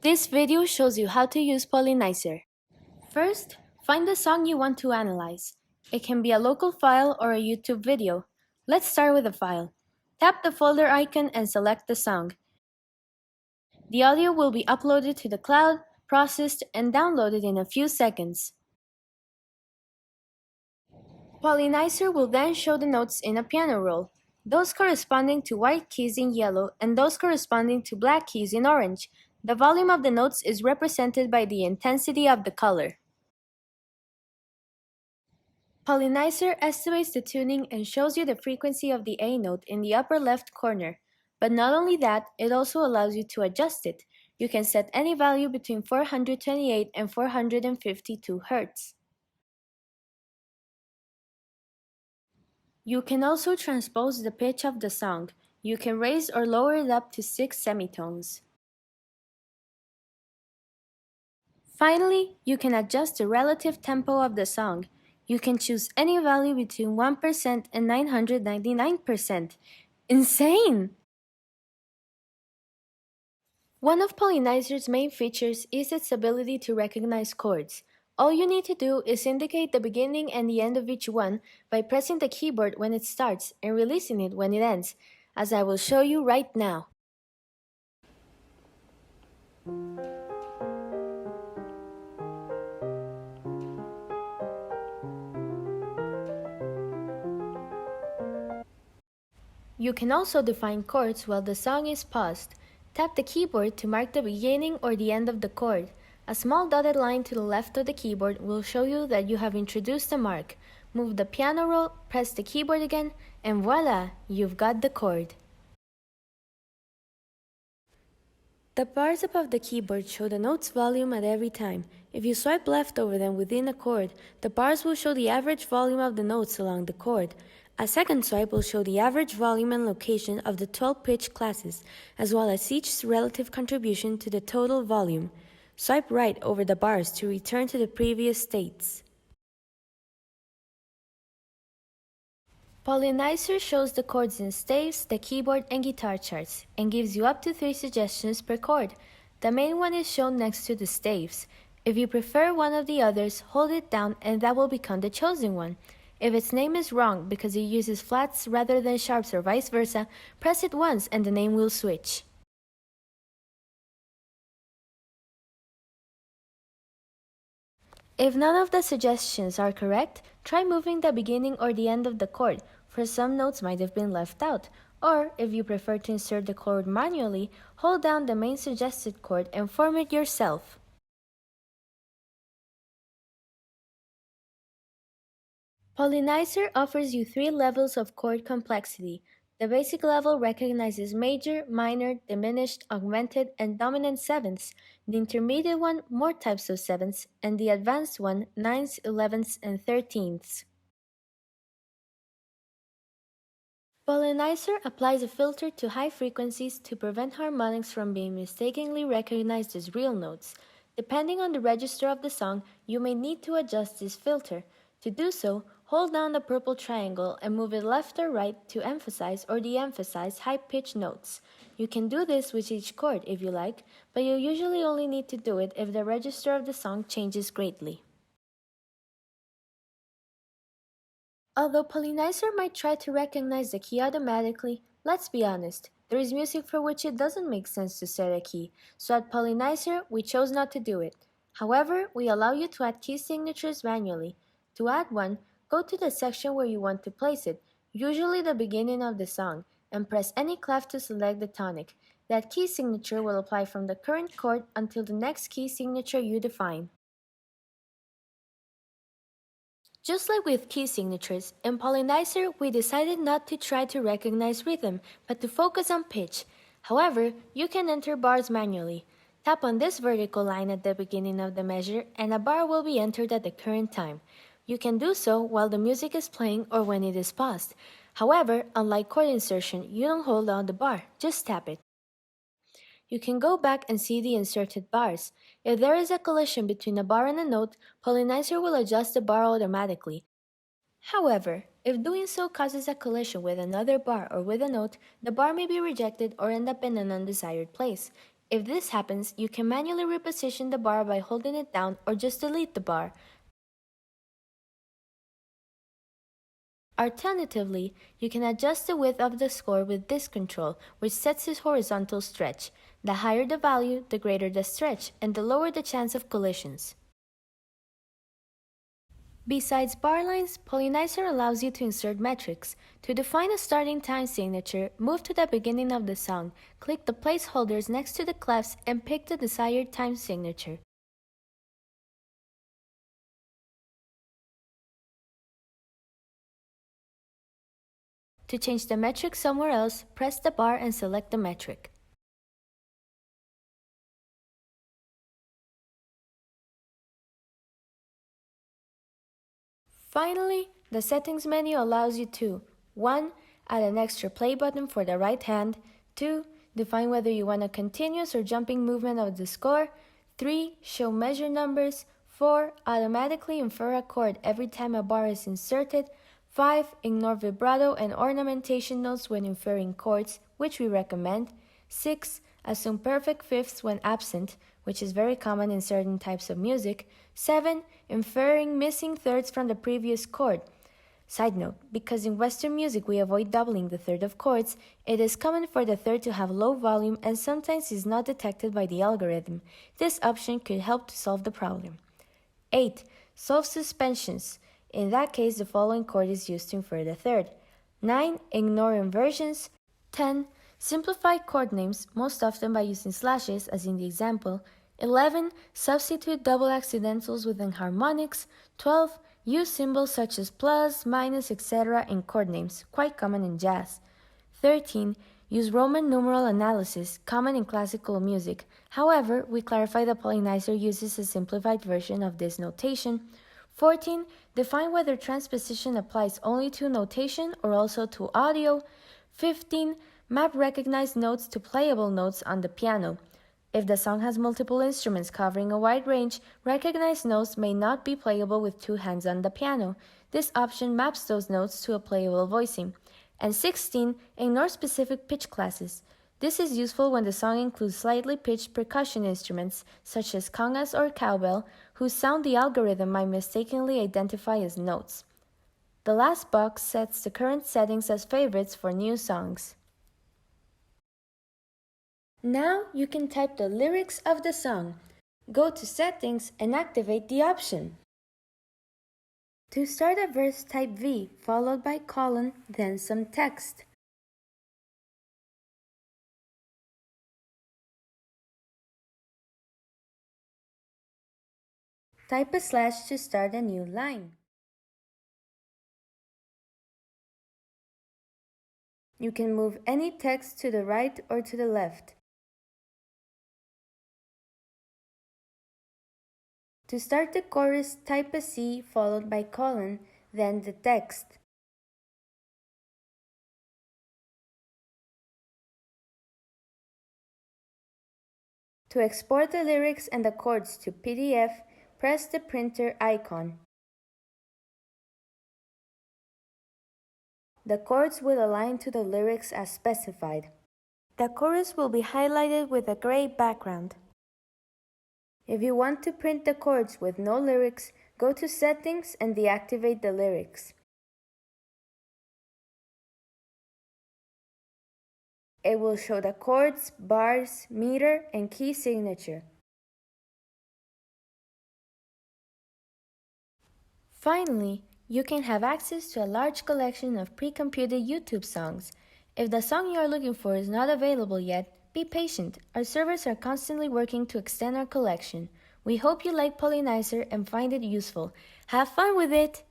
This video shows you how to use Polynizer. First, find the song you want to analyze. It can be a local file or a YouTube video. Let's start with a file. Tap the folder icon and select the song. The audio will be uploaded to the cloud, processed, and downloaded in a few seconds. Polynizer will then show the notes in a piano roll, those corresponding to white keys in yellow and those corresponding to black keys in orange. The volume of the notes is represented by the intensity of the color. Polynizer estimates the tuning and shows you the frequency of the A note in the upper left corner. But not only that, it also allows you to adjust it. You can set any value between 428 and 452 Hz. You can also transpose the pitch of the song. You can raise or lower it up to 6 semitones. Finally, you can adjust the relative tempo of the song. You can choose any value between 1% and 999%. Insane! One of Polynizer's main features is its ability to recognize chords. All you need to do is indicate the beginning and the end of each one by pressing the keyboard when it starts and releasing it when it ends, as I will show you right now. You can also define chords while the song is paused. Tap the keyboard to mark the beginning or the end of the chord. A small dotted line to the left of the keyboard will show you that you have introduced a mark. Move the piano roll, press the keyboard again, and voila, you've got the chord. The bars above the keyboard show the note's volume at every time. If you swipe left over them within a chord, the bars will show the average volume of the notes along the chord. A second swipe will show the average volume and location of the 12 pitch classes, as well as each relative contribution to the total volume. Swipe right over the bars to return to the previous states. Polynizer shows the chords in staves, the keyboard, and guitar charts, and gives you up to 3 suggestions per chord. The main one is shown next to the staves. If you prefer one of the others, hold it down and that will become the chosen one. If its name is wrong because it uses flats rather than sharps or vice versa, press it once and the name will switch. If none of the suggestions are correct, try moving the beginning or the end of the chord, for some notes might have been left out. Or, if you prefer to insert the chord manually, hold down the main suggested chord and form it yourself. Polynizer offers you 3 levels of chord complexity. The basic level recognizes major, minor, diminished, augmented, and dominant sevenths. The intermediate one, more types of sevenths, and the advanced one, ninths, elevenths, and thirteenths. Polynizer applies a filter to high frequencies to prevent harmonics from being mistakenly recognized as real notes. Depending on the register of the song, you may need to adjust this filter. To do so, hold down the purple triangle and move it left or right to emphasize or de-emphasize high-pitched notes. You can do this with each chord if you like, but you usually only need to do it if the register of the song changes greatly. Although Polynizer might try to recognize the key automatically, let's be honest, there is music for which it doesn't make sense to set a key, so at Polynizer we chose not to do it. However, we allow you to add key signatures manually. To add one, go to the section where you want to place it, usually the beginning of the song, and press any clef to select the tonic. That key signature will apply from the current chord until the next key signature you define. Just like with key signatures, in Polynizer we decided not to try to recognize rhythm, but to focus on pitch. However, you can enter bars manually. Tap on this vertical line at the beginning of the measure and a bar will be entered at the current time. You can do so while the music is playing or when it is paused. However, unlike chord insertion, you don't hold down the bar, just tap it. You can go back and see the inserted bars. If there is a collision between a bar and a note, Polynizer will adjust the bar automatically. However, if doing so causes a collision with another bar or with a note, the bar may be rejected or end up in an undesired place. If this happens, you can manually reposition the bar by holding it down or just delete the bar. Alternatively, you can adjust the width of the score with this control, which sets its horizontal stretch. The higher the value, the greater the stretch, and the lower the chance of collisions. Besides bar lines, Polynizer allows you to insert metrics. To define a starting time signature, move to the beginning of the song, click the placeholders next to the clefs, and pick the desired time signature. To change the metric somewhere else, press the bar and select the metric. Finally, the settings menu allows you to 1. Add an extra play button for the right hand. 2. Define whether you want a continuous or jumping movement of the score. 3. Show measure numbers. 4. Automatically infer a chord every time a bar is inserted. 5. Ignore vibrato and ornamentation notes when inferring chords, which we recommend. 6. Assume perfect fifths when absent, which is very common in certain types of music. 7. Inferring missing thirds from the previous chord. Side note, because in Western music we avoid doubling the third of chords, it is common for the third to have low volume and sometimes is not detected by the algorithm. This option could help to solve the problem. 8. Solve suspensions. In that case, the following chord is used to infer the third. 9. Ignore inversions. 10. Simplify chord names, most often by using slashes, as in the example. 11. Substitute double accidentals with enharmonics. 12. Use symbols such as plus, minus, etc. in chord names, quite common in jazz. 13. Use Roman numeral analysis, common in classical music. However, we clarify that Polynizer uses a simplified version of this notation. 14. Define whether transposition applies only to notation or also to audio. 15. Map recognized notes to playable notes on the piano. If the song has multiple instruments covering a wide range, recognized notes may not be playable with two hands on the piano. This option maps those notes to a playable voicing. And 16. Ignore specific pitch classes. This is useful when the song includes slightly pitched percussion instruments, such as congas or cowbell, whose sound the algorithm might mistakenly identify as notes. The last box sets the current settings as favorites for new songs. Now you can type the lyrics of the song. Go to Settings and activate the option. To start a verse, type V, followed by colon, then some text. Type a slash to start a new line. You can move any text to the right or to the left. To start the chorus, type a C followed by colon, then the text. To export the lyrics and the chords to PDF, press the printer icon. The chords will align to the lyrics as specified. The chorus will be highlighted with a gray background. If you want to print the chords with no lyrics, go to Settings and deactivate the lyrics. It will show the chords, bars, meter, and key signature. Finally, you can have access to a large collection of pre-computed YouTube songs. If the song you are looking for is not available yet, be patient. Our servers are constantly working to extend our collection. We hope you like Polynizer and find it useful. Have fun with it!